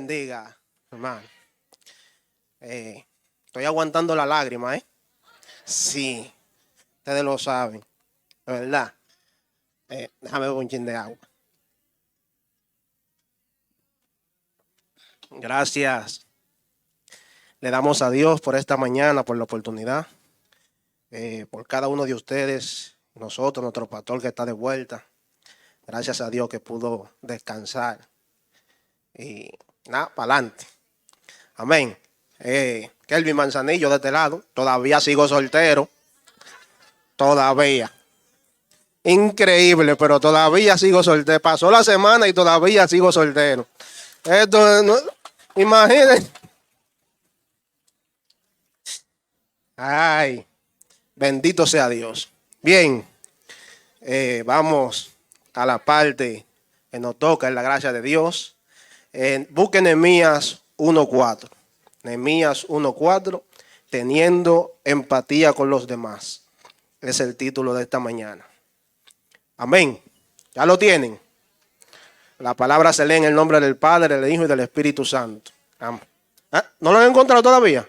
bendiga, hermano. Estoy aguantando la lágrima, ¿eh? Sí, ustedes lo saben, de verdad. Déjame beber un chin de agua. Gracias. Le damos a Dios por esta mañana, por la oportunidad, por cada uno de ustedes, nosotros, nuestro pastor que está de vuelta. Gracias a Dios que pudo descansar. Y nada, para adelante. Amén. Kelvin Manzanillo de este lado. Todavía sigo soltero. Todavía. Increíble, pero todavía sigo soltero. Pasó la semana y todavía sigo soltero. Esto no, imaginen. Ay, bendito sea Dios. Bien, vamos a la parte que nos toca en la gracia de Dios. Busquen Nehemías 1:4. Nehemías 1:4, teniendo empatía con los demás. Es el título de esta mañana. Amén. ¿Ya lo tienen? La palabra se lee en el nombre del Padre, del Hijo y del Espíritu Santo. Amén. ¿No lo han encontrado todavía?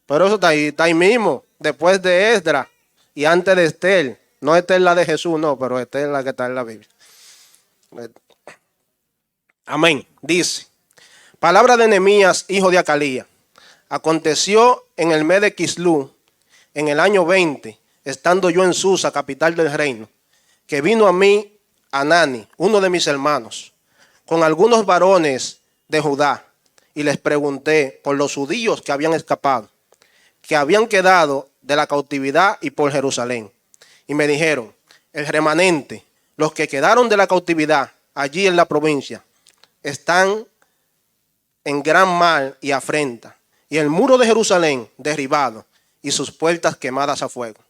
Pero eso está ahí mismo, después de Esdras y antes de Estel. No Estel la de Jesús, no, pero Estel la que está en la Biblia. Amén. Dice, palabra de Nehemías, hijo de Acalía. Aconteció en el mes de Quislú, en el año 20, estando yo en Susa, capital del reino, que vino a mí Anani, uno de mis hermanos, con algunos varones de Judá, y les pregunté por los judíos que habían escapado, que habían quedado de la cautividad y por Jerusalén. Y me dijeron, el remanente, los que quedaron de la cautividad allí en la provincia, están en gran mal y afrenta, y el muro de Jerusalén derribado, y sus puertas quemadas a fuego.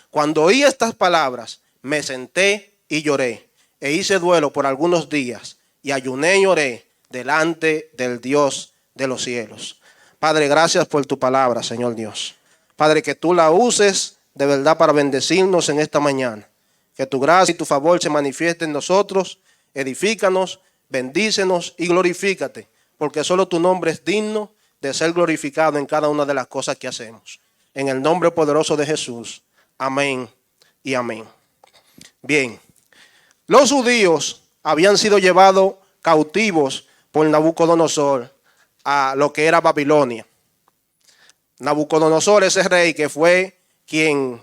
Cuando oí estas palabras, me senté y lloré, e hice duelo por algunos días, y ayuné y oré delante del Dios de los cielos. Padre, gracias por tu palabra, Señor Dios. Padre, que tú la uses de verdad para bendecirnos en esta mañana. Que tu gracia y tu favor se manifiesten en nosotros, edifícanos, bendícenos y glorifícate, porque solo tu nombre es digno de ser glorificado en cada una de las cosas que hacemos. En el nombre poderoso de Jesús. Amén y amén. Bien, los judíos habían sido llevados cautivos por Nabucodonosor a lo que era Babilonia. Nabucodonosor, ese rey que fue quien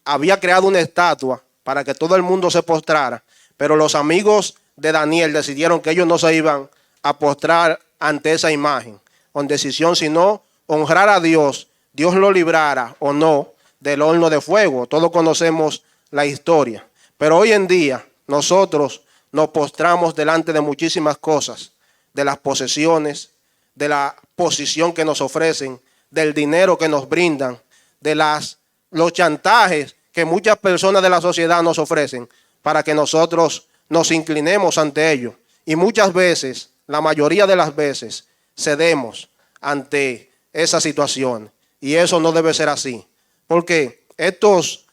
había creado una estatua para que todo el mundo se postrara, pero los amigos de Daniel decidieron que ellos no se iban a postrar ante esa imagen, con decisión sino honrar a Dios, Dios lo librara o no del horno de fuego. Todos conocemos la historia, pero hoy en día nosotros nos postramos delante de muchísimas cosas, de las posesiones, de la posición que nos ofrecen, del dinero que nos brindan, de los chantajes que muchas personas de la sociedad nos ofrecen para que nosotros nos inclinemos ante ellos. Y muchas veces, la mayoría de las veces, cedemos ante esa situación. Y eso no debe ser así. Porque estos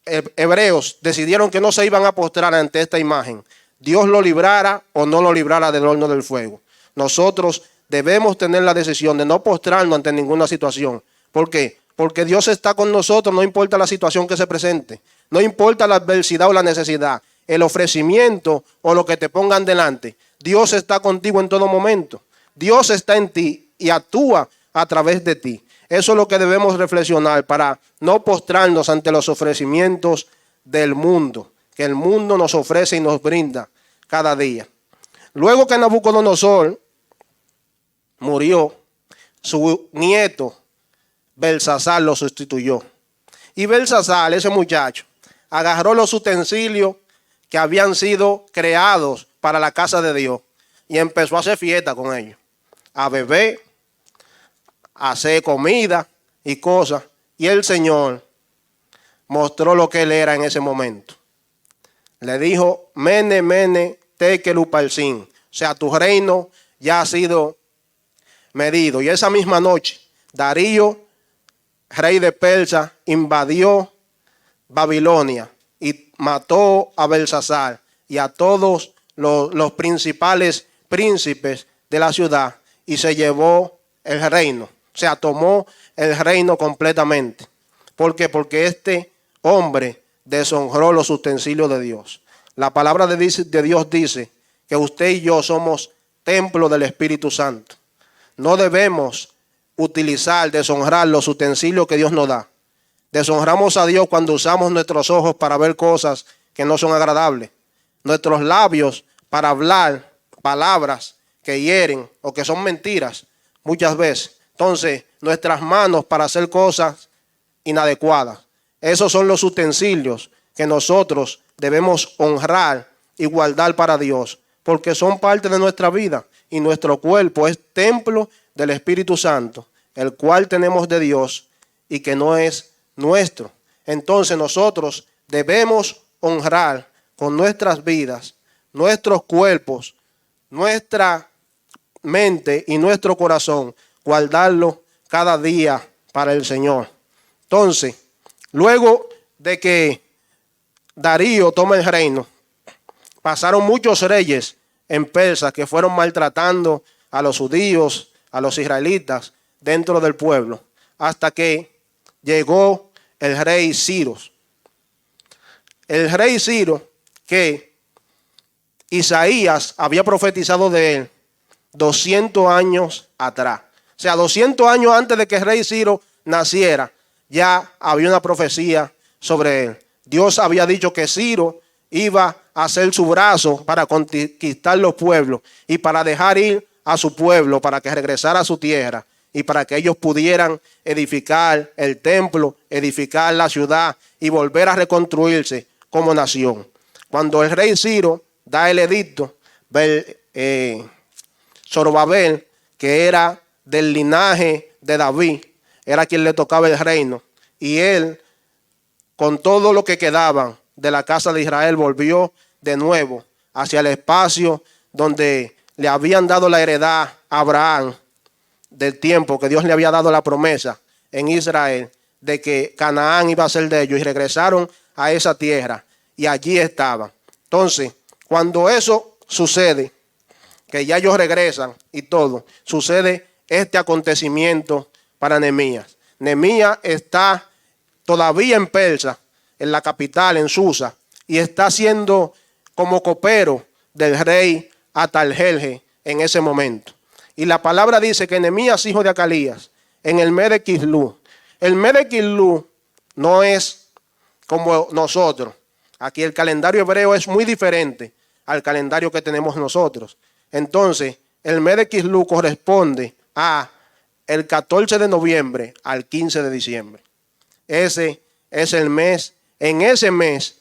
hebreos decidieron que no se iban a postrar ante esta imagen. Dios lo librara o no lo librara del horno del fuego. Nosotros debemos tener la decisión de no postrarnos ante ninguna situación. ¿Por qué? Porque Dios está con nosotros, no importa la situación que se presente. No importa la adversidad o la necesidad, el ofrecimiento o lo que te pongan delante. Dios está contigo en todo momento. Dios está en ti y actúa a través de ti. Eso es lo que debemos reflexionar para no postrarnos ante los ofrecimientos del mundo, que el mundo nos ofrece y nos brinda cada día. Luego que Nabucodonosor murió, su nieto Belsasar lo sustituyó. Y Belsasar, ese muchacho, agarró los utensilios que habían sido creados para la casa de Dios y empezó a hacer fiesta con ellos, a beber, a hacer comida y cosas. Y el Señor mostró lo que él era en ese momento. Le dijo, Mene, Mene, Tekel Upharsin. O sea, tu reino ya ha sido medido. Y esa misma noche, Darío, rey de Persia, invadió Babilonia y mató a Belsasar y a todos los principales príncipes de la ciudad y se llevó el reino. O sea, tomó el reino completamente. ¿Por qué? Porque este hombre deshonró los utensilios de Dios. La palabra de Dios dice que usted y yo somos templo del Espíritu Santo. No debemos deshonrar los utensilios que Dios nos da. Deshonramos a Dios cuando usamos nuestros ojos para ver cosas que no son agradables, nuestros labios para hablar palabras que hieren o que son mentiras muchas veces. Entonces, nuestras manos para hacer cosas inadecuadas. Esos son los utensilios que nosotros debemos honrar y guardar para Dios, porque son parte de nuestra vida y nuestro cuerpo es templo del Espíritu Santo, el cual tenemos de Dios y que no es nuestro. Entonces nosotros debemos honrar con nuestras vidas, nuestros cuerpos, nuestra mente y nuestro corazón, guardarlo cada día para el Señor. Entonces, luego de que Darío toma el reino, pasaron muchos reyes en Persia que fueron maltratando a los judíos, a los israelitas dentro del pueblo, hasta que llegó el rey Ciro. El rey Ciro que Isaías había profetizado de él 200 años atrás. O sea, 200 años antes de que el rey Ciro naciera, ya había una profecía sobre él. Dios había dicho que Ciro iba a hacer su brazo para conquistar los pueblos y para dejar ir a su pueblo, para que regresara a su tierra y para que ellos pudieran edificar el templo, edificar la ciudad y volver a reconstruirse como nación. Cuando el rey Ciro da el edicto, Zorobabel, que era del linaje de David, era quien le tocaba el reino, y él, con todo lo que quedaban de la casa de Israel, volvió de nuevo hacia el espacio donde le habían dado la heredad a Abraham, del tiempo que Dios le había dado la promesa en Israel de que Canaán iba a ser de ellos, y regresaron a esa tierra y allí estaban. Entonces, cuando eso sucede, que ya ellos regresan y todo, sucede este acontecimiento para Nehemías. Nehemías está todavía en Persia, en la capital, en Susa, y está siendo como copero del rey Ataljerjes en ese momento. Y la palabra dice que Nehemías, hijo de Acalías, en el mes de Quislú. El mes de Quislú no es como nosotros. Aquí el calendario hebreo es muy diferente al calendario que tenemos nosotros. Entonces, el mes de Quislú corresponde a el 14 de noviembre al 15 de diciembre. Ese es el mes. En ese mes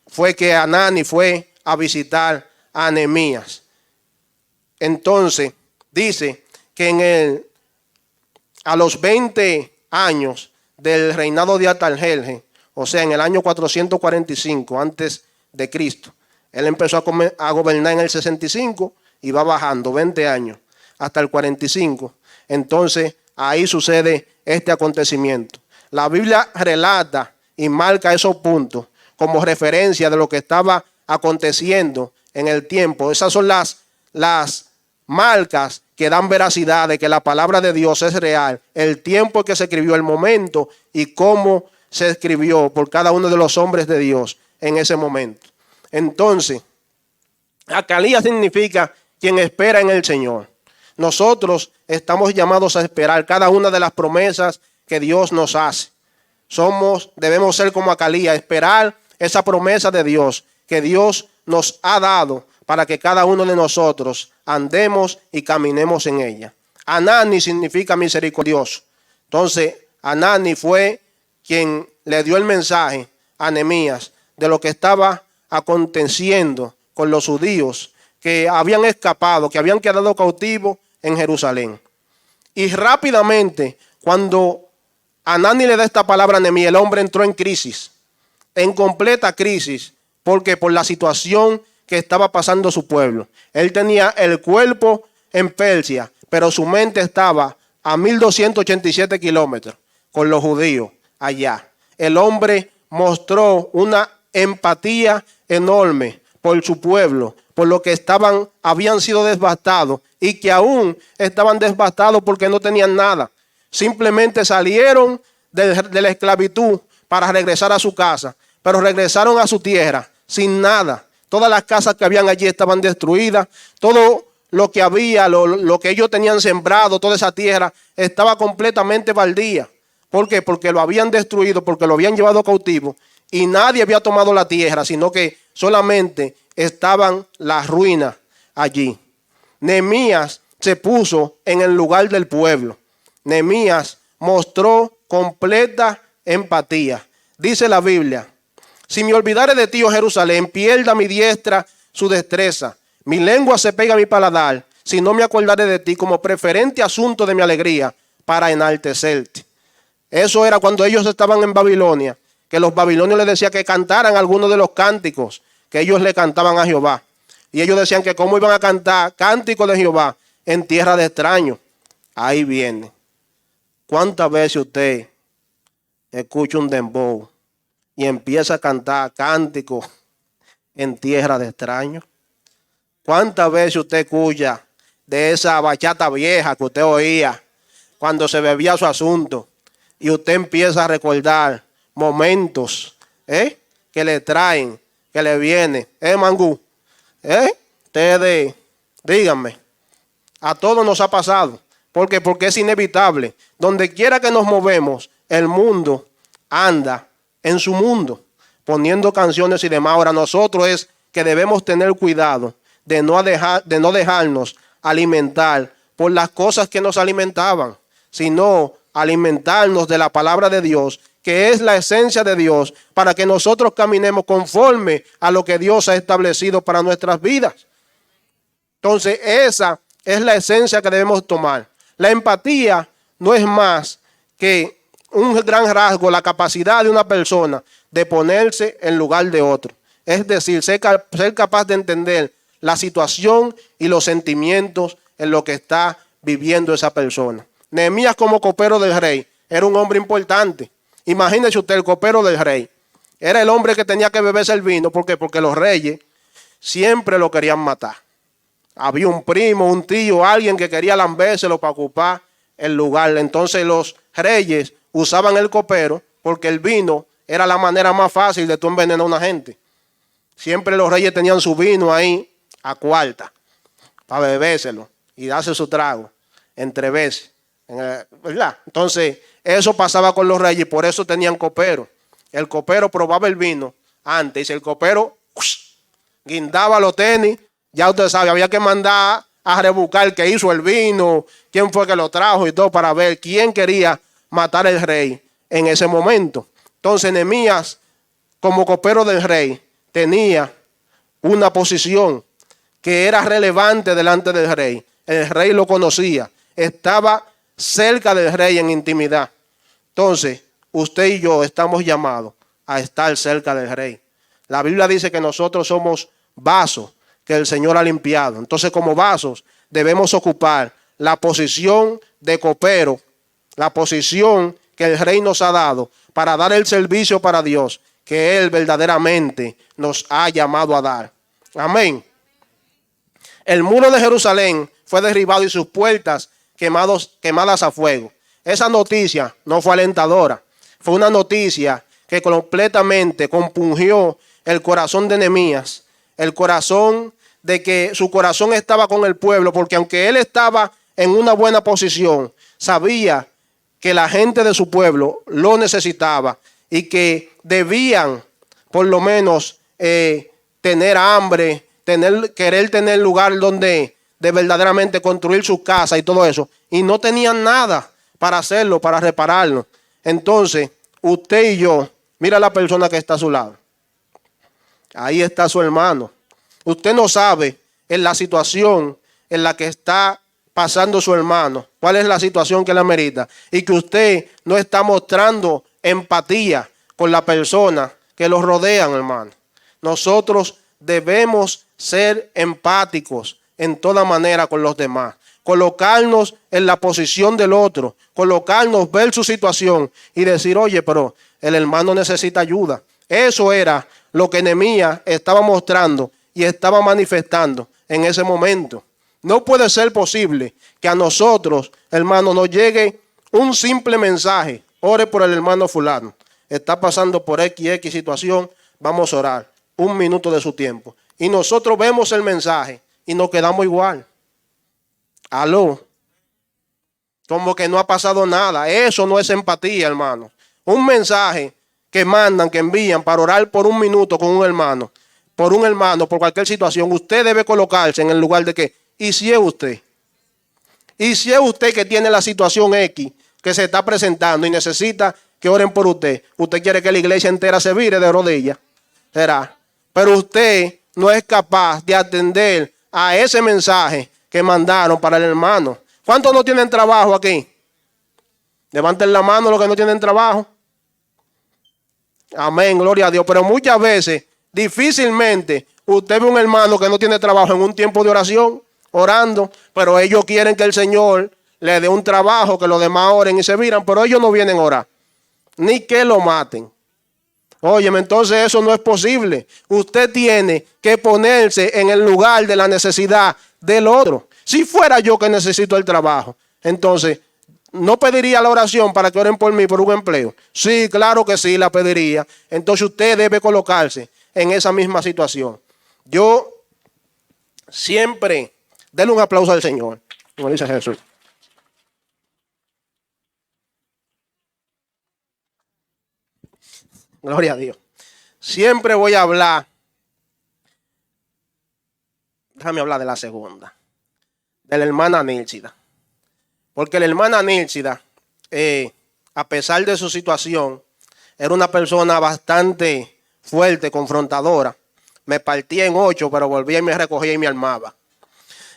fue que Hanani fue a visitar a Nehemías. Entonces, dice que a los 20 años del reinado de Ataljerjes, o sea, en el año 445 antes de Cristo, él empezó a gobernar en el 65 y va bajando 20 años hasta el 45. Entonces, ahí sucede este acontecimiento. La Biblia relata y marca esos puntos como referencia de lo que estaba aconteciendo en el tiempo. Esas son las marcas que dan veracidad de que la palabra de Dios es real, el tiempo en que se escribió, el momento y cómo se escribió por cada uno de los hombres de Dios en ese momento. Entonces, Acalías significa quien espera en el Señor. Nosotros estamos llamados a esperar cada una de las promesas que Dios nos hace. Debemos ser como Acalías, esperar esa promesa de Dios que Dios nos ha dado para que cada uno de nosotros andemos y caminemos en ella. Hanani significa misericordioso. Entonces, Hanani fue quien le dio el mensaje a Nehemías de lo que estaba aconteciendo con los judíos que habían escapado, que habían quedado cautivos en Jerusalén. Y rápidamente, cuando Hanani le da esta palabra a Nehemías, el hombre entró en crisis, en completa crisis, porque por la situación que estaba pasando su pueblo. Él tenía el cuerpo en Persia, pero su mente estaba a 1287 kilómetros con los judíos allá. El hombre mostró una empatía enorme por su pueblo, por lo que habían sido devastados y que aún estaban devastados porque no tenían nada. Simplemente salieron de la esclavitud para regresar a su casa, pero regresaron a su tierra sin nada. Todas las casas que habían allí estaban destruidas, todo lo que había, lo que ellos tenían sembrado, toda esa tierra estaba completamente baldía. ¿Por qué? Porque lo habían destruido, porque lo habían llevado cautivo y nadie había tomado la tierra, sino que solamente estaban las ruinas allí. Nehemías se puso en el lugar del pueblo. Nehemías mostró completa empatía. Dice la Biblia: si me olvidare de ti, oh Jerusalén, pierda mi diestra su destreza. Mi lengua se pega a mi paladar, si no me acordare de ti como preferente asunto de mi alegría para enaltecerte. Eso era cuando ellos estaban en Babilonia, que los babilonios les decían que cantaran algunos de los cánticos que ellos le cantaban a Jehová. Y ellos decían que cómo iban a cantar cánticos de Jehová en tierra de extraños. Ahí viene. ¿Cuántas veces usted escucha un dembow y empieza a cantar cánticos en tierra de extraños? ¿Cuántas veces usted escucha de esa bachata vieja que usted oía cuando se bebía su asunto y usted empieza a recordar momentos que le traen, que le vienen? Mangú, ustedes, díganme, a todos nos ha pasado. ¿Por qué? Porque es inevitable. Donde quiera que nos movemos, el mundo anda en su mundo, poniendo canciones y demás. Ahora nosotros es que debemos tener cuidado de no dejarnos alimentar por las cosas que nos alimentaban, sino alimentarnos de la palabra de Dios, que es la esencia de Dios, para que nosotros caminemos conforme a lo que Dios ha establecido para nuestras vidas. Entonces, esa es la esencia que debemos tomar. La empatía no es más que un gran rasgo, la capacidad de una persona de ponerse en lugar de otro. Es decir, ser capaz de entender la situación y los sentimientos en lo que está viviendo esa persona. Nehemías, como copero del rey, era un hombre importante. Imagínese usted, el copero del rey era el hombre que tenía que beberse el vino. ¿Por qué? Porque los reyes siempre lo querían matar. Había un primo, un tío, alguien que quería lambérselo para ocupar el lugar. Entonces los reyes usaban el copero porque el vino era la manera más fácil de tú envenenar a una gente. Siempre los reyes tenían su vino ahí a cuarta para bebérselo y darse su trago entre veces, ¿verdad? Entonces eso pasaba con los reyes y por eso tenían copero. El copero probaba el vino antes y si el copero guindaba los tenis, ya usted sabe, había que mandar a rebuscar qué hizo el vino, quién fue que lo trajo y todo para ver quién quería matar al rey en ese momento. Entonces Nehemías, como copero del rey, tenía una posición que era relevante delante del rey. El rey lo conocía, estaba cerca del rey en intimidad. Entonces, usted y yo estamos llamados a estar cerca del rey. La Biblia dice que nosotros somos vasos que el Señor ha limpiado. Entonces, como vasos, debemos ocupar la posición de copero, la posición que el rey nos ha dado para dar el servicio para Dios que Él verdaderamente nos ha llamado a dar. Amén. El muro de Jerusalén fue derribado y sus puertas quemadas a fuego. Esa noticia no fue alentadora. Fue una noticia que completamente compungió el corazón de Nehemías. El corazón de que su corazón estaba con el pueblo, porque aunque él estaba en una buena posición, sabía que la gente de su pueblo lo necesitaba y que debían por lo menos tener hambre, querer tener lugar donde de verdaderamente construir su casa y todo eso. Y no tenían nada para hacerlo, para repararlo. Entonces, usted y yo, mira la persona que está a su lado. Ahí está su hermano. Usted no sabe en la situación en la que está pasando su hermano, cuál es la situación que le amerita, y que usted no está mostrando empatía con la persona que los rodean, hermano. Nosotros debemos ser empáticos en toda manera con los demás, colocarnos en la posición del otro, colocarnos, ver su situación y decir, oye, pero el hermano necesita ayuda. Eso era lo que Nehemías estaba mostrando y estaba manifestando en ese momento. No puede ser posible que a nosotros, hermanos, nos llegue un simple mensaje. Ore por el hermano fulano. Está pasando por X situación. Vamos a orar. 1 minuto de su tiempo. Y nosotros vemos el mensaje y nos quedamos igual. Aló. Como que no ha pasado nada. Eso no es empatía, hermano. Un mensaje que mandan, que envían para orar por 1 minuto con un hermano. Por un hermano, por cualquier situación. Usted debe colocarse en el lugar de que, ¿y si es usted? ¿Y si es usted que tiene la situación X que se está presentando y necesita que oren por usted? ¿Usted quiere que la iglesia entera se vire de rodillas? Será. Pero usted no es capaz de atender a ese mensaje que mandaron para el hermano. ¿Cuántos no tienen trabajo aquí? Levanten la mano los que no tienen trabajo. Amén, gloria a Dios. Pero muchas veces, difícilmente, usted ve un hermano que no tiene trabajo en un tiempo de oración, orando, pero ellos quieren que el Señor le dé un trabajo, que los demás oren y se viran, pero ellos no vienen a orar, ni que lo maten. Óyeme, entonces eso no es posible. Usted tiene que ponerse en el lugar de la necesidad del otro. Si fuera yo que necesito el trabajo, entonces, ¿no pediría la oración para que oren por mí por un empleo? Sí, claro que sí, la pediría. Entonces usted debe colocarse en esa misma situación. Yo siempre, denle un aplauso al Señor, como dice Jesús. Gloria a Dios. Siempre voy a hablar. Déjame hablar de la segunda. De la hermana Nílcida. Porque la hermana Nílcida, a pesar de su situación, era una persona bastante fuerte, confrontadora. Me partía en 8, pero volvía y me recogía y me armaba.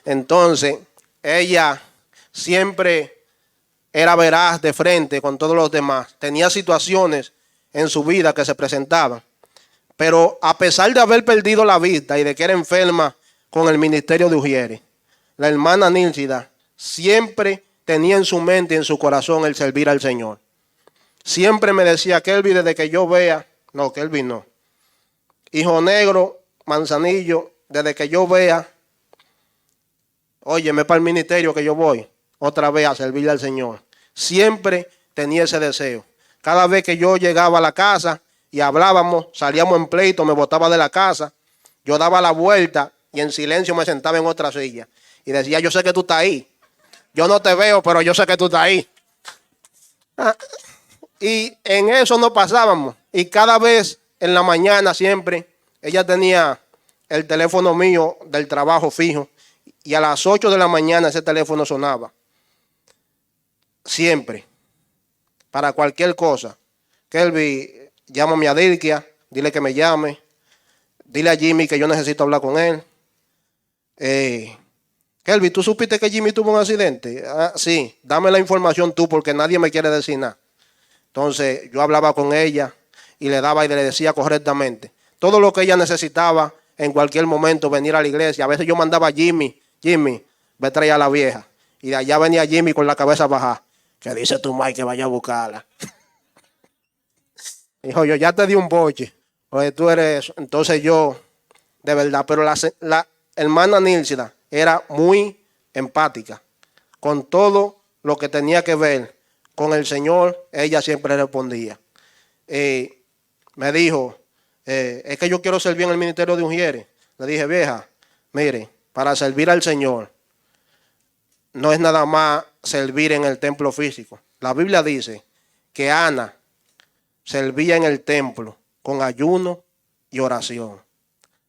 Entonces, ella siempre era veraz de frente con todos los demás. Tenía situaciones en su vida que se presentaban. Pero a pesar de haber perdido la vista y de que era enferma con el ministerio de Ujieres, la hermana Nílcida siempre tenía en su mente y en su corazón el servir al Señor. Siempre me decía, Kelvin, desde que yo vea, no, Kelvin no, Hijo Negro, Manzanillo, desde que yo vea, óyeme para el ministerio que yo voy, otra vez a servirle al Señor. Siempre tenía ese deseo. Cada vez que yo llegaba a la casa y hablábamos, salíamos en pleito, me botaba de la casa, yo daba la vuelta y en silencio me sentaba en otra silla. Y decía, yo sé que tú estás ahí. Yo no te veo, pero yo sé que tú estás ahí. Y en eso nos pasábamos. Y cada vez en la mañana siempre, ella tenía el teléfono mío del trabajo fijo. Y a las 8 de la mañana ese teléfono sonaba. Siempre. Para cualquier cosa. Kelvin, llámame a Dirkia, dile que me llame. Dile a Jimmy que yo necesito hablar con él. Kelvin, ¿tú supiste que Jimmy tuvo un accidente? Ah, sí, dame la información tú porque nadie me quiere decir nada. Entonces yo hablaba con ella y le daba y le decía correctamente. Todo lo que ella necesitaba en cualquier momento venir a la iglesia. A veces yo mandaba a Jimmy, ve a traer a la vieja. Y de allá venía Jimmy con la cabeza bajada. ¿Qué dice tu Mike que vaya a buscarla? Dijo, yo ya te di un boche. Oye, tú eres, entonces yo, de verdad, pero la hermana Nílcida era muy empática. Con todo lo que tenía que ver con el Señor, ella siempre respondía. Me dijo, es que yo quiero servir en el ministerio de Ujieres. Le dije, vieja, mire, para servir al Señor, no es nada más servir en el templo físico. La Biblia dice que Ana servía en el templo con ayuno y oración.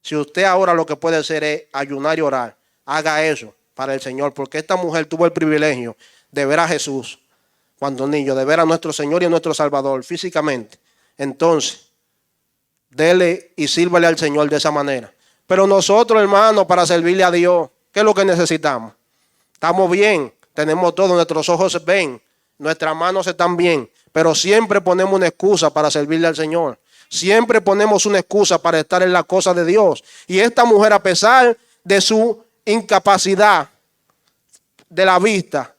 Si usted ahora lo que puede hacer es ayunar y orar, haga eso para el Señor, porque esta mujer tuvo el privilegio de ver a Jesús cuando niño, de ver a nuestro Señor y a nuestro Salvador físicamente. Entonces, dele y sírvale al Señor de esa manera. Pero nosotros, hermanos, para servirle a Dios, ¿qué es lo que necesitamos? Estamos bien, tenemos todo, nuestros ojos ven, nuestras manos están bien, pero siempre ponemos una excusa para servirle al Señor. Siempre ponemos una excusa para estar en la cosa de Dios. Y esta mujer, a pesar de su incapacidad de la vista,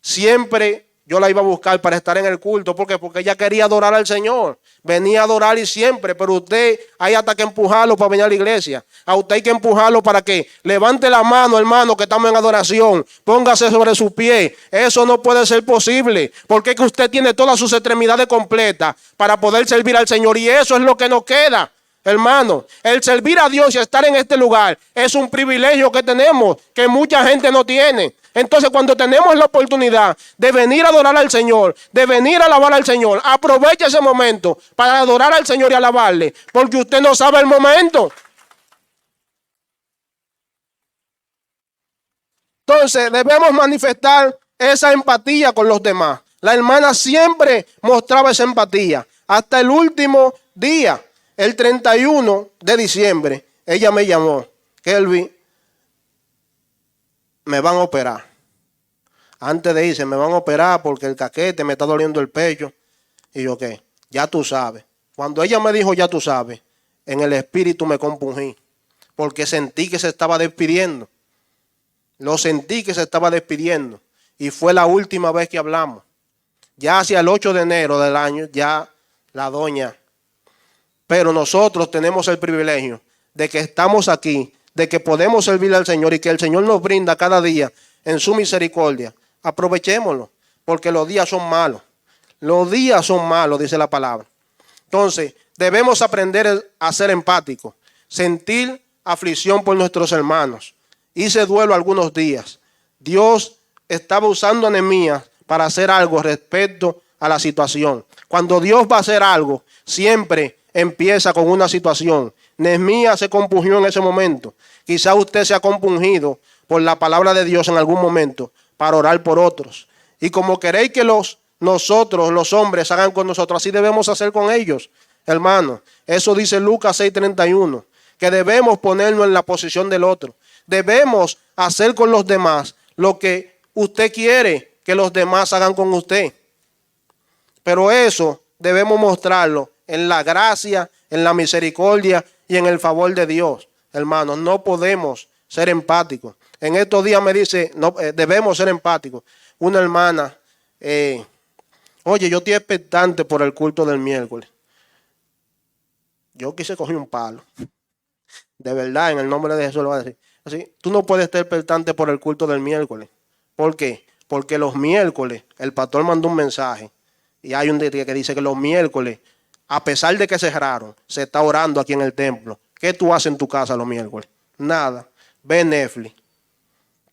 siempre yo la iba a buscar para estar en el culto. ¿Por qué? Porque ella quería adorar al Señor. Venía a adorar y siempre, pero usted hay hasta que empujarlo para venir a la iglesia. A usted hay que empujarlo para que levante la mano, hermano, que estamos en adoración. Póngase sobre su pie. Eso no puede ser posible, porque es que usted tiene todas sus extremidades completas para poder servir al Señor, y eso es lo que nos queda. Hermano, el servir a Dios y estar en este lugar es un privilegio que tenemos, que mucha gente no tiene. Entonces, cuando tenemos la oportunidad de venir a adorar al Señor, de venir a alabar al Señor, aproveche ese momento para adorar al Señor y alabarle, porque usted no sabe el momento. Entonces, debemos manifestar esa empatía con los demás. La hermana siempre mostraba esa empatía hasta el último día. El 31 de diciembre, ella me llamó: Kelvin, me van a operar. Antes de irse, me van a operar porque el caquete me está doliendo el pecho. Y yo, ¿qué? Ya tú sabes. Cuando ella me dijo, ya tú sabes, en el espíritu me compungí, porque sentí que se estaba despidiendo. Lo sentí que se estaba despidiendo. Y fue la última vez que hablamos. Ya hacia el 8 de enero del año, ya la doña... Pero nosotros tenemos el privilegio de que estamos aquí, de que podemos servir al Señor y que el Señor nos brinda cada día en su misericordia. Aprovechémoslo, porque los días son malos. Los días son malos, dice la palabra. Entonces, debemos aprender a ser empáticos, sentir aflicción por nuestros hermanos. Hice duelo algunos días. Dios estaba usando a Nehemías para hacer algo respecto a la situación. Cuando Dios va a hacer algo, siempre empieza con una situación. Nehemías se compungió en ese momento. Quizá usted se ha compungido por la palabra de Dios en algún momento para orar por otros. Y como queréis que nosotros, los hombres, hagan con nosotros, así debemos hacer con ellos, hermanos. Eso dice Lucas 6:31, que debemos ponernos en la posición del otro. Debemos hacer con los demás lo que usted quiere que los demás hagan con usted. Pero eso debemos mostrarlo en la gracia, en la misericordia y en el favor de Dios. Hermanos, no podemos ser empáticos. En estos días me dice, no, debemos ser empáticos. Una hermana, oye, yo estoy expectante por el culto del miércoles. Yo quise coger un palo. De verdad, en el nombre de Jesús lo voy a decir. Así, tú no puedes estar expectante por el culto del miércoles. ¿Por qué? Porque los miércoles el pastor mandó un mensaje. Y hay un día que dice que los miércoles, a pesar de que cerraron, se está orando aquí en el templo. ¿Qué tú haces en tu casa los miércoles? Nada. Ve Netflix.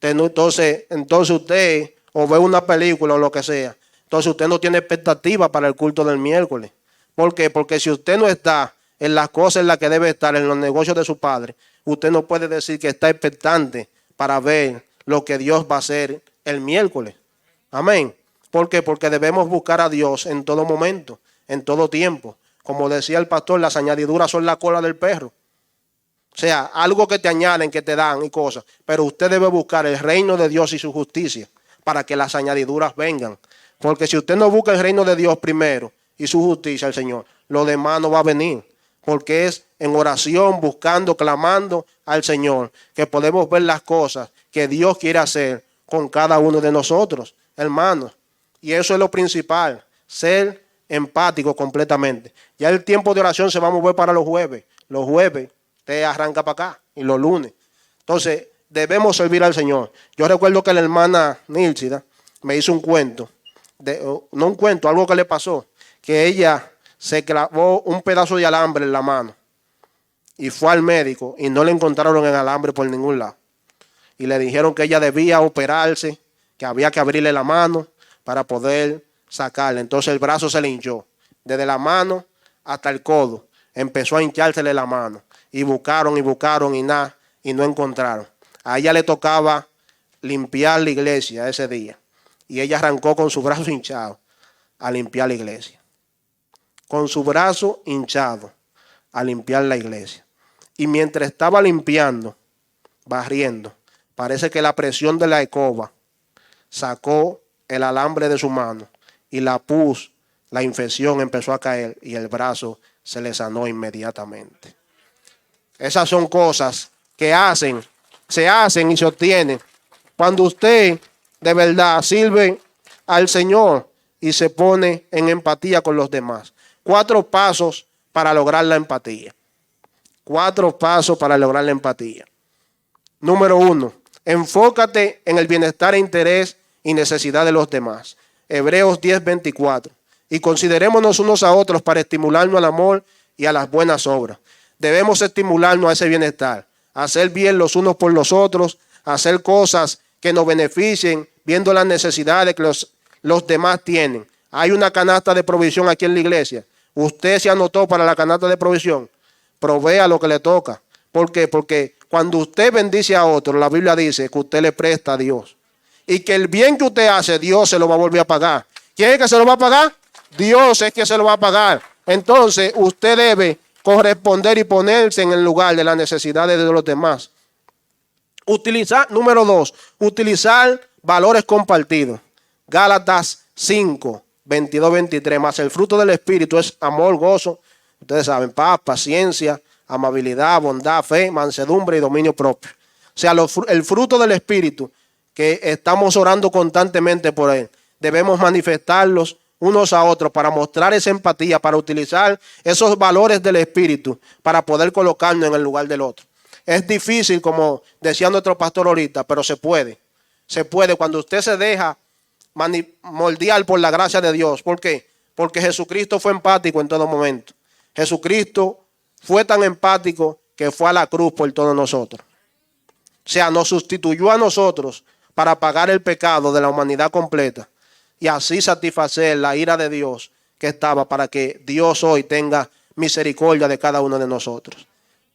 Entonces usted o ve una película o lo que sea. Entonces usted no tiene expectativa para el culto del miércoles. ¿Por qué? Porque si usted no está en las cosas en las que debe estar, en los negocios de su padre, usted no puede decir que está expectante para ver lo que Dios va a hacer el miércoles. Amén. ¿Por qué? Porque debemos buscar a Dios en todo momento, en todo tiempo. Como decía el pastor, las añadiduras son la cola del perro. O sea, algo que te añaden, que te dan y cosas. Pero usted debe buscar el reino de Dios y su justicia para que las añadiduras vengan. Porque si usted no busca el reino de Dios primero y su justicia al Señor, lo demás no va a venir. Porque es en oración, buscando, clamando al Señor, que podemos ver las cosas que Dios quiere hacer con cada uno de nosotros, hermanos. Y eso es lo principal, ser empático completamente. Ya el tiempo de oración se va a mover para los jueves. Los jueves usted arranca para acá y los lunes. Entonces, debemos servir al Señor. Yo recuerdo que la hermana Nílcida me hizo un cuento, no un cuento, algo que le pasó, que ella se clavó un pedazo de alambre en la mano y fue al médico y no le encontraron el alambre por ningún lado. Y le dijeron que ella debía operarse, que había que abrirle la mano para poder sacarle. Entonces el brazo se le hinchó, desde la mano hasta el codo. Empezó a hinchársele la mano. Y buscaron y nada, y no encontraron. A ella le tocaba limpiar la iglesia ese día. Y ella arrancó con su brazo hinchado a limpiar la iglesia. Con su brazo hinchado a limpiar la iglesia. Y mientras estaba limpiando, barriendo, parece que la presión de la escoba sacó el alambre de su mano y la pus, la infección empezó a caer y el brazo se le sanó inmediatamente. Esas son cosas que se hacen y se obtienen cuando usted de verdad sirve al Señor. y se pone en empatía con los demás. 4 pasos para lograr la empatía. 4 pasos para lograr la empatía. Número 1, enfócate en el bienestar, interés y necesidad de los demás. Hebreos 10:24. Y considerémonos unos a otros para estimularnos al amor y a las buenas obras. Debemos estimularnos a ese bienestar, a hacer bien los unos por los otros, a hacer cosas que nos beneficien, viendo las necesidades que los demás tienen. Hay una canasta de provisión aquí en la iglesia. Usted se anotó para la canasta de provisión. Provea lo que le toca. ¿Por qué? Porque cuando usted bendice a otro, la Biblia dice que usted le presta a Dios. Y que el bien que usted hace, Dios se lo va a volver a pagar. ¿Quién es que se lo va a pagar? Dios es que se lo va a pagar. Entonces, usted debe corresponder y ponerse en el lugar de las necesidades de los demás. Número 2, utilizar valores compartidos. Gálatas 5:22-23. Más el fruto del Espíritu es amor, gozo, ustedes saben, paz, paciencia, amabilidad, bondad, fe, mansedumbre y dominio propio. O sea, el fruto del Espíritu que estamos orando constantemente por él, debemos manifestarlos unos a otros para mostrar esa empatía, para utilizar esos valores del Espíritu para poder colocarnos en el lugar del otro. Es difícil, como decía nuestro pastor ahorita, pero se puede. Se puede cuando usted se deja moldear por la gracia de Dios. ¿Por qué? Porque Jesucristo fue empático en todo momento. Jesucristo fue tan empático que fue a la cruz por todos nosotros. O sea, nos sustituyó a nosotros para pagar el pecado de la humanidad completa y así satisfacer la ira de Dios que estaba, para que Dios hoy tenga misericordia de cada uno de nosotros.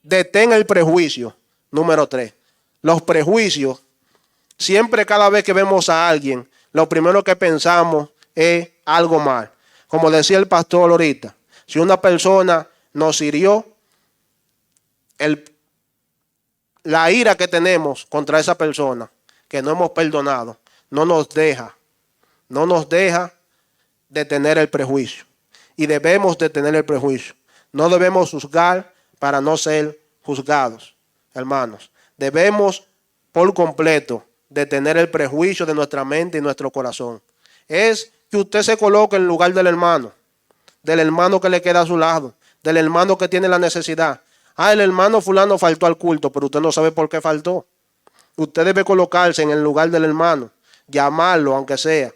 Detén el prejuicio. Número 3. Los prejuicios, siempre cada vez que vemos a alguien, lo primero que pensamos es algo mal. Como decía el pastor ahorita, si una persona nos hirió, la ira que tenemos contra esa persona, que no hemos perdonado, no nos deja de tener el prejuicio. Y debemos de tener el prejuicio. No debemos juzgar para no ser juzgados, hermanos. Debemos por completo de tener el prejuicio de nuestra mente y nuestro corazón. Es que usted se coloque en el lugar del hermano que le queda a su lado, del hermano que tiene la necesidad. El hermano fulano faltó al culto, pero usted no sabe por qué faltó. Usted debe colocarse en el lugar del hermano, llamarlo aunque sea.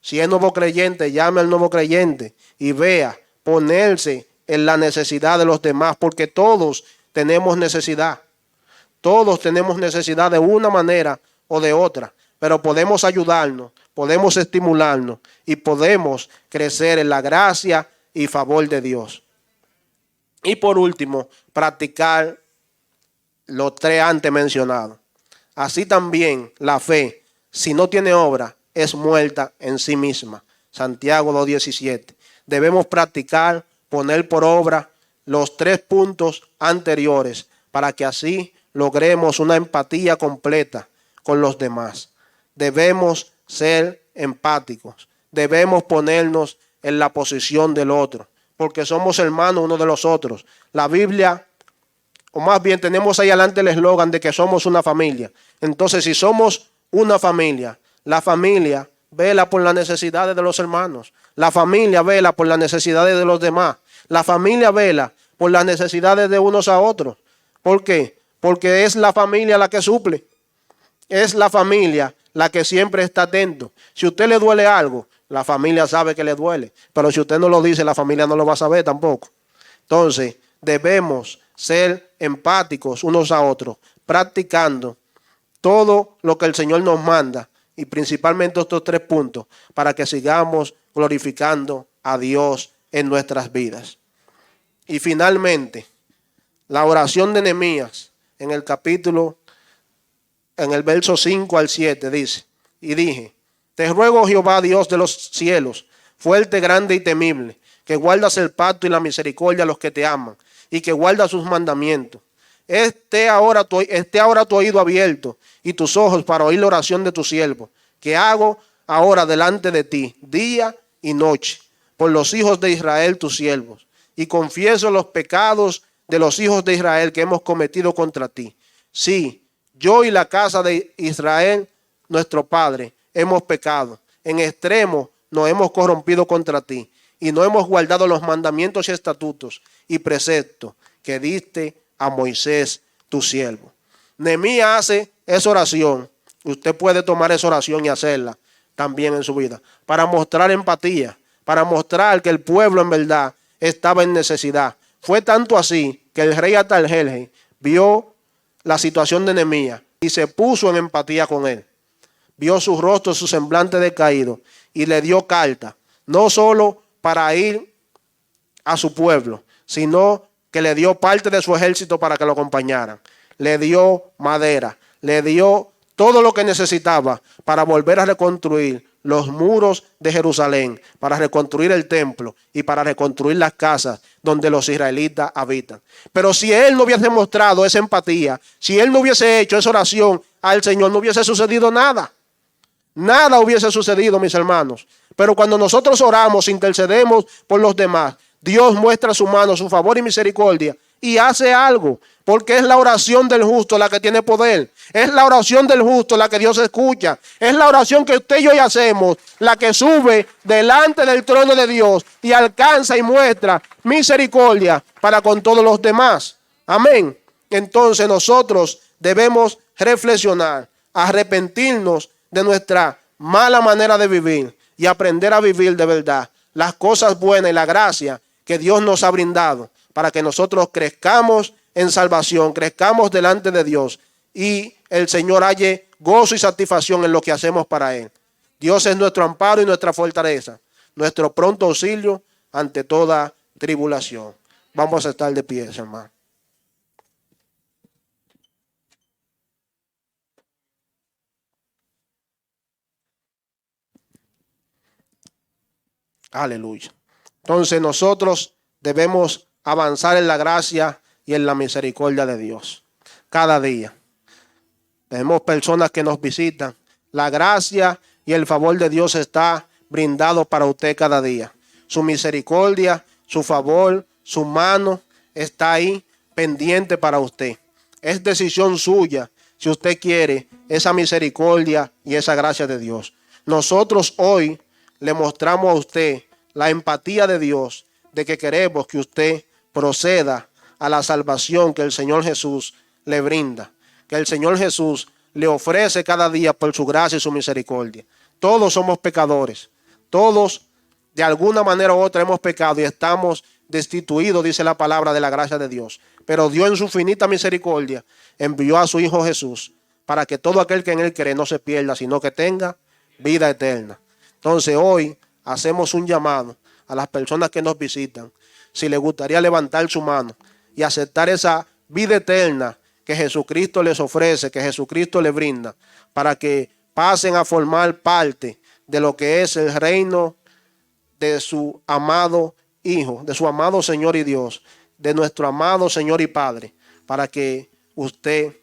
Si es nuevo creyente, llame al nuevo creyente y vea, ponerse en la necesidad de los demás, porque todos tenemos necesidad. Todos tenemos necesidad de una manera o de otra, pero podemos ayudarnos, podemos estimularnos y podemos crecer en la gracia y favor de Dios. Y por último, practicar los 3 antes mencionados. Así también la fe, si no tiene obra, es muerta en sí misma. Santiago 2:17. Debemos practicar, poner por obra los 3 puntos anteriores para que así logremos una empatía completa con los demás. Debemos ser empáticos. Debemos ponernos en la posición del otro, porque somos hermanos uno de los otros. La Biblia, o más bien tenemos ahí adelante el eslogan de que somos una familia. Entonces, si somos una familia, la familia vela por las necesidades de los hermanos. La familia vela por las necesidades de los demás. La familia vela por las necesidades de unos a otros. ¿Por qué? Porque es la familia la que suple. Es la familia la que siempre está atento. Si a usted le duele algo, la familia sabe que le duele. Pero si usted no lo dice, la familia no lo va a saber tampoco. Entonces, debemos ser empáticos unos a otros, practicando todo lo que el Señor nos manda, y principalmente estos 3 puntos, para que sigamos glorificando a Dios en nuestras vidas. Y finalmente, la oración de Nehemías en el verso 5 al 7 dice: y dije, te ruego, Jehová, Dios de los cielos, fuerte, grande y temible, que guardas el pacto y la misericordia a los que te aman, y que guardas sus mandamientos. Esté ahora tu oído abierto y tus ojos para oír la oración de tu siervo, que hago ahora delante de ti, día y noche, por los hijos de Israel, tus siervos, y confieso los pecados de los hijos de Israel que hemos cometido contra ti. Sí, yo y la casa de Israel, nuestro padre, hemos pecado en extremo nos hemos corrompido contra ti y no hemos guardado los mandamientos y estatutos y preceptos que diste a Moisés tu siervo. Nehemías hace esa oración. Usted puede tomar esa oración y hacerla también en su vida para mostrar empatía, para mostrar que el pueblo en verdad estaba en necesidad. Fue tanto así que el rey Atarjerjes vio la situación de Nehemías y se puso en empatía con él. Vio su rostro, su semblante decaído y le dio carta, no solo para ir a su pueblo, sino que le dio parte de su ejército para que lo acompañaran. Le dio madera, le dio todo lo que necesitaba para volver a reconstruir los muros de Jerusalén, para reconstruir el templo y para reconstruir las casas donde los israelitas habitan. Pero si él no hubiese mostrado esa empatía, si él no hubiese hecho esa oración al Señor, no hubiese sucedido nada. Nada hubiese sucedido, mis hermanos. Pero cuando nosotros oramos, intercedemos por los demás, Dios muestra su mano, su favor y misericordia y hace algo, porque es la oración del justo la que tiene poder. Es la oración del justo la que Dios escucha. Es la oración que usted y yo hacemos, la que sube delante del trono de Dios y alcanza y muestra misericordia para con todos los demás. Amén. Entonces nosotros debemos reflexionar, arrepentirnos de nuestra mala manera de vivir y aprender a vivir de verdad las cosas buenas y la gracia que Dios nos ha brindado para que nosotros crezcamos en salvación, crezcamos delante de Dios y el Señor halle gozo y satisfacción en lo que hacemos para Él. Dios es nuestro amparo y nuestra fortaleza, nuestro pronto auxilio ante toda tribulación. Vamos a estar de pie, hermano. Aleluya. Entonces nosotros debemos avanzar en la gracia y en la misericordia de Dios cada día. Tenemos personas que nos visitan. La gracia y el favor de Dios está brindado para usted cada día. Su misericordia, su favor, su mano está ahí pendiente para usted. Es decisión suya si usted quiere esa misericordia y esa gracia de Dios. Nosotros hoy le mostramos a usted la empatía de Dios, de que queremos que usted proceda a la salvación que el Señor Jesús le brinda, que el Señor Jesús le ofrece cada día por su gracia y su misericordia. Todos somos pecadores, todos de alguna manera u otra hemos pecado y estamos destituidos, dice la palabra, de la gracia de Dios. Pero Dios en su finita misericordia envió a su Hijo Jesús para que todo aquel que en Él cree no se pierda, sino que tenga vida eterna. Entonces hoy hacemos un llamado a las personas que nos visitan, si les gustaría levantar su mano y aceptar esa vida eterna que Jesucristo les ofrece, que Jesucristo les brinda, para que pasen a formar parte de lo que es el reino de su amado Hijo, de su amado Señor y Dios, de nuestro amado Señor y Padre, para que usted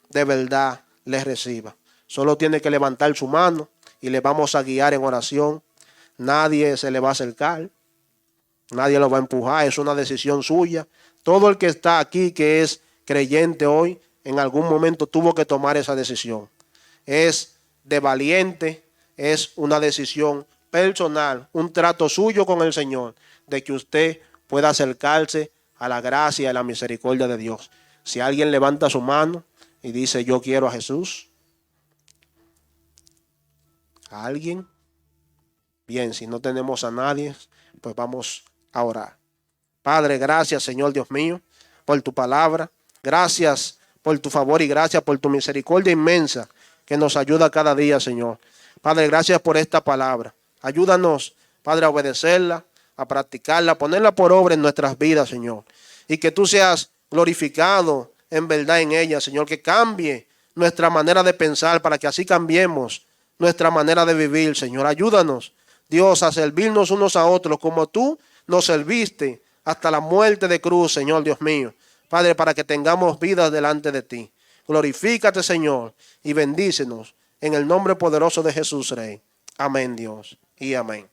de verdad les reciba. Solo tiene que levantar su mano y le vamos a guiar en oración. Nadie se le va a acercar, nadie lo va a empujar, es una decisión suya. Todo el que está aquí que es creyente hoy, en algún momento tuvo que tomar esa decisión. Es de valiente, es una decisión personal, un trato suyo con el Señor, de que usted pueda acercarse a la gracia y la misericordia de Dios. Si alguien levanta su mano y dice, yo quiero a Jesús, ¿a alguien? Bien, si no tenemos a nadie, pues vamos a orar. Padre, gracias, Señor Dios mío, por tu palabra. Gracias por tu favor y gracias por tu misericordia inmensa que nos ayuda cada día, Señor. Padre, gracias por esta palabra. Ayúdanos, Padre, a obedecerla, a practicarla, a ponerla por obra en nuestras vidas, Señor. Y que tú seas glorificado en verdad en ella, Señor. Que cambie nuestra manera de pensar para que así cambiemos nuestra manera de vivir, Señor. Ayúdanos, Dios, a servirnos unos a otros como tú nos serviste hasta la muerte de cruz, Señor Dios mío. Padre, para que tengamos vidas delante de ti. Glorifícate, Señor, y bendícenos en el nombre poderoso de Jesús, Rey. Amén, Dios, y amén.